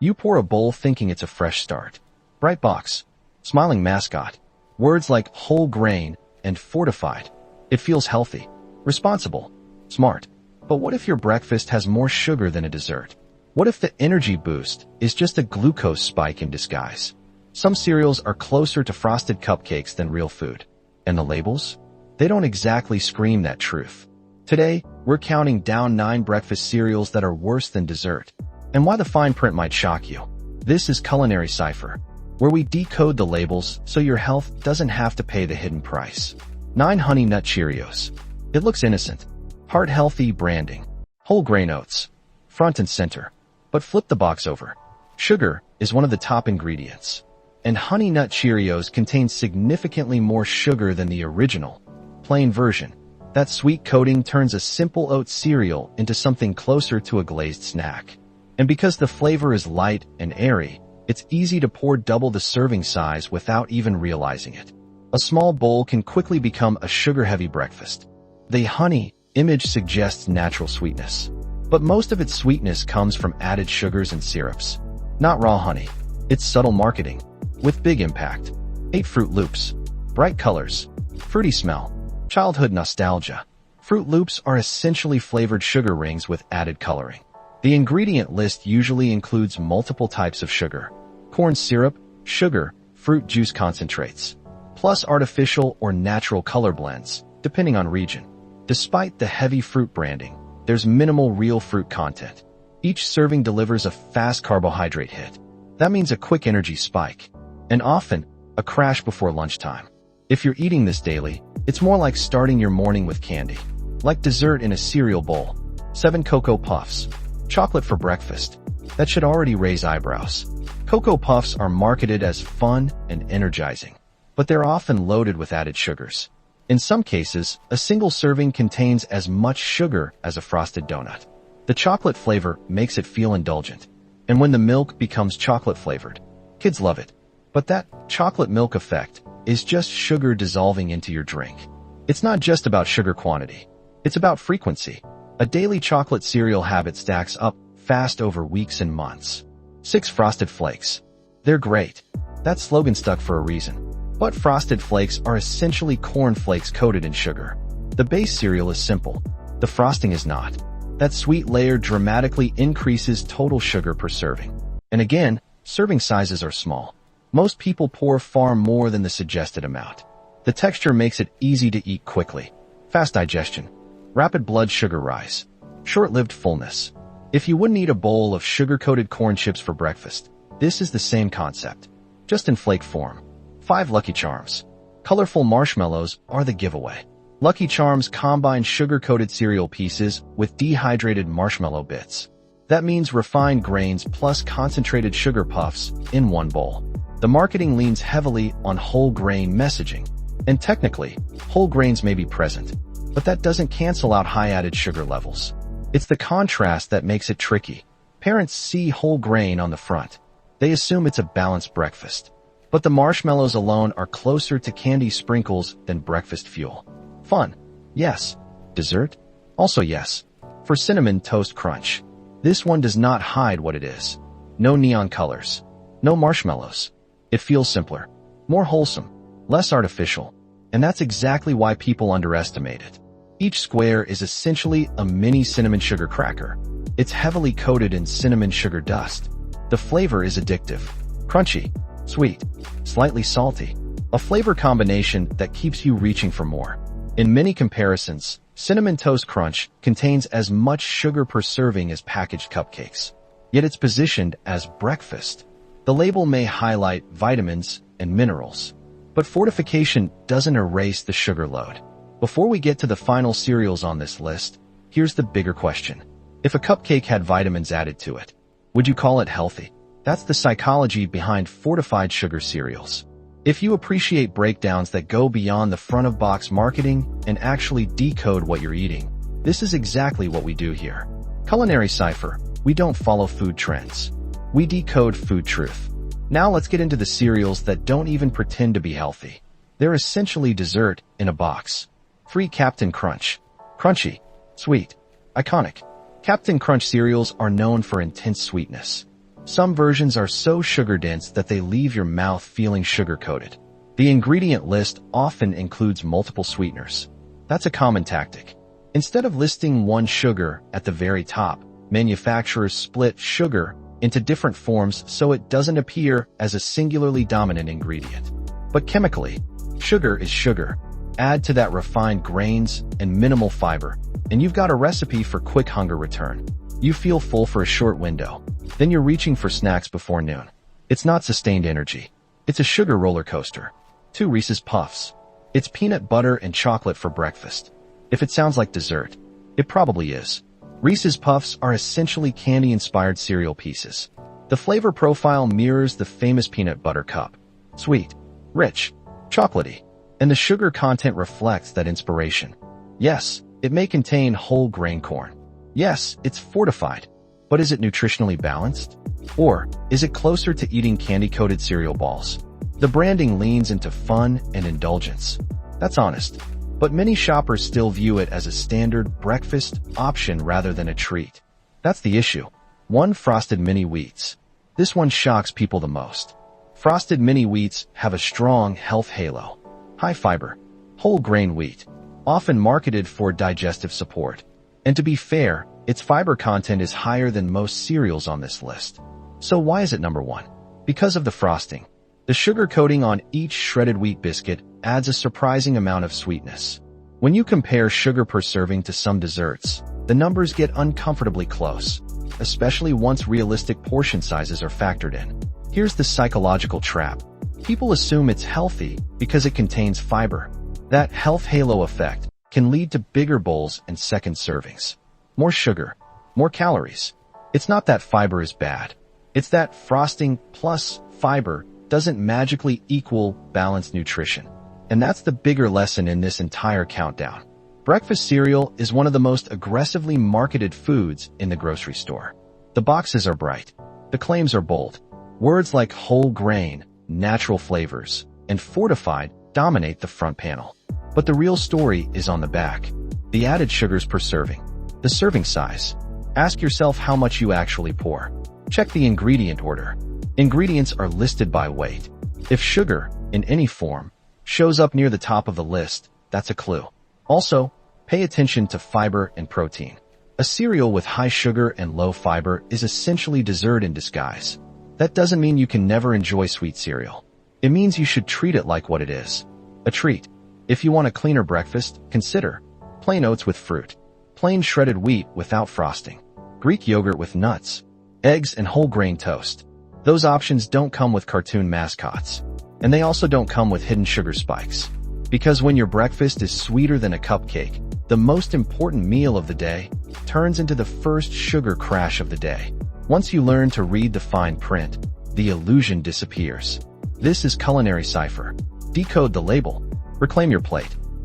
You pour a bowl thinking it's a fresh start. Bright box, smiling mascot, words like whole grain and fortified. It feels healthy, responsible, smart. But what if your breakfast has more sugar than a dessert? What if the energy boost is just a glucose spike in disguise? Some cereals are closer to frosted cupcakes than real food. And the labels? They don't exactly scream that truth. Today, we're counting down 9 breakfast cereals that are worse than dessert, and why the fine print might shock you. This is Culinary Cipher, where we decode the labels so your health doesn't have to pay the hidden price. 9 Honey Nut Cheerios. It looks innocent. Heart-healthy branding. Whole grain oats. Front and center. But flip the box over. Sugar is one of the top ingredients. And Honey Nut Cheerios contains significantly more sugar than the original, plain version. That sweet coating turns a simple oat cereal into something closer to a glazed snack. And because the flavor is light and airy, it's easy to pour double the serving size without even realizing it. A small bowl can quickly become a sugar-heavy breakfast. The honey image suggests natural sweetness, but most of its sweetness comes from added sugars and syrups. Not raw honey. It's subtle marketing, with big impact. 8 Fruit Loops. Bright colors. Fruity smell. Childhood nostalgia. Fruit Loops are essentially flavored sugar rings with added coloring. The ingredient list usually includes multiple types of sugar. Corn syrup, sugar, fruit juice concentrates, plus artificial or natural color blends, depending on region. Despite the heavy fruit branding, there's minimal real fruit content. Each serving delivers a fast carbohydrate hit. That means a quick energy spike, and often a crash before lunchtime. If you're eating this daily, it's more like starting your morning with candy. Like dessert in a cereal bowl. 7 Cocoa Puffs. Chocolate for breakfast. That should already raise eyebrows. Cocoa Puffs are marketed as fun and energizing, but they're often loaded with added sugars. In some cases, a single serving contains as much sugar as a frosted donut. The chocolate flavor makes it feel indulgent, and when the milk becomes chocolate-flavored, kids love it. But that chocolate milk effect is just sugar dissolving into your drink. It's not just about sugar quantity. It's about frequency. A daily chocolate cereal habit stacks up fast over weeks and months. 6 Frosted Flakes. They're great. That slogan stuck for a reason. But Frosted Flakes are essentially corn flakes coated in sugar. The base cereal is simple. The frosting is not. That sweet layer dramatically increases total sugar per serving. And again, serving sizes are small. Most people pour far more than the suggested amount. The texture makes it easy to eat quickly. Fast digestion. Rapid blood sugar rise. Short-lived fullness. If you wouldn't eat a bowl of sugar-coated corn chips for breakfast, this is the same concept, just in flake form. 5 Lucky Charms. Colorful marshmallows are the giveaway. Lucky Charms combine sugar-coated cereal pieces with dehydrated marshmallow bits. That means refined grains plus concentrated sugar puffs in one bowl. The marketing leans heavily on whole grain messaging. And technically, whole grains may be present, but that doesn't cancel out high added sugar levels. It's the contrast that makes it tricky. Parents see whole grain on the front. They assume it's a balanced breakfast. But the marshmallows alone are closer to candy sprinkles than breakfast fuel. Fun? Yes. Dessert? Also yes. For Cinnamon Toast Crunch. This one does not hide what it is. No neon colors. No marshmallows. It feels simpler. More wholesome. Less artificial. And that's exactly why people underestimate it. Each square is essentially a mini cinnamon sugar cracker. It's heavily coated in cinnamon sugar dust. The flavor is addictive. Crunchy. Sweet. Slightly salty. A flavor combination that keeps you reaching for more. In many comparisons, Cinnamon Toast Crunch contains as much sugar per serving as packaged cupcakes. Yet it's positioned as breakfast. The label may highlight vitamins and minerals, but fortification doesn't erase the sugar load. Before we get to the final cereals on this list, here's the bigger question. If a cupcake had vitamins added to it, would you call it healthy? That's the psychology behind fortified sugar cereals. If you appreciate breakdowns that go beyond the front-of-box marketing and actually decode what you're eating, this is exactly what we do here. Culinary Cipher, we don't follow food trends. We decode food truth. Now let's get into the cereals that don't even pretend to be healthy. They're essentially dessert in a box. 3 Captain Crunch. Crunchy. Sweet. Iconic. Captain Crunch cereals are known for intense sweetness. Some versions are so sugar-dense that they leave your mouth feeling sugar-coated. The ingredient list often includes multiple sweeteners. That's a common tactic. Instead of listing one sugar at the very top, manufacturers split sugar into different forms so it doesn't appear as a singularly dominant ingredient. But chemically, sugar is sugar. Add to that refined grains and minimal fiber, and you've got a recipe for quick hunger return. You feel full for a short window, then you're reaching for snacks before noon. It's not sustained energy. It's a sugar roller coaster. 2 Reese's Puffs. It's peanut butter and chocolate for breakfast. If it sounds like dessert, it probably is. Reese's Puffs are essentially candy-inspired cereal pieces. The flavor profile mirrors the famous peanut butter cup. Sweet, rich, chocolatey, and the sugar content reflects that inspiration. Yes, it may contain whole grain corn. Yes, it's fortified. But is it nutritionally balanced? Or is it closer to eating candy-coated cereal balls? The branding leans into fun and indulgence. That's honest. But many shoppers still view it as a standard breakfast option rather than a treat. That's the issue. 1 Frosted Mini Wheats. This one shocks people the most. Frosted Mini Wheats have a strong health halo. High fiber, whole grain wheat, often marketed for digestive support. And to be fair, its fiber content is higher than most cereals on this list. So why is it number 1? Because of the frosting. The sugar coating on each shredded wheat biscuit adds a surprising amount of sweetness. When you compare sugar per serving to some desserts, the numbers get uncomfortably close, especially once realistic portion sizes are factored in. Here's the psychological trap. People assume it's healthy because it contains fiber. That health halo effect can lead to bigger bowls and second servings. More sugar, more calories. It's not that fiber is bad. It's that frosting plus fiber doesn't magically equal balanced nutrition. And that's the bigger lesson in this entire countdown. Breakfast cereal is one of the most aggressively marketed foods in the grocery store. The boxes are bright. The claims are bold. Words like whole grain, natural flavors, and fortified dominate the front panel. But the real story is on the back. The added sugars per serving. The serving size. Ask yourself how much you actually pour. Check the ingredient order. Ingredients are listed by weight. If sugar, in any form, shows up near the top of the list, that's a clue. Also, pay attention to fiber and protein. A cereal with high sugar and low fiber is essentially dessert in disguise. That doesn't mean you can never enjoy sweet cereal. It means you should treat it like what it is. A treat. If you want a cleaner breakfast, consider plain oats with fruit, plain shredded wheat without frosting, Greek yogurt with nuts, eggs and whole grain toast. Those options don't come with cartoon mascots. And they also don't come with hidden sugar spikes. Because when your breakfast is sweeter than a cupcake, the most important meal of the day turns into the first sugar crash of the day. Once you learn to read the fine print, the illusion disappears. This is Culinary Cipher. Decode the label. Reclaim your plate.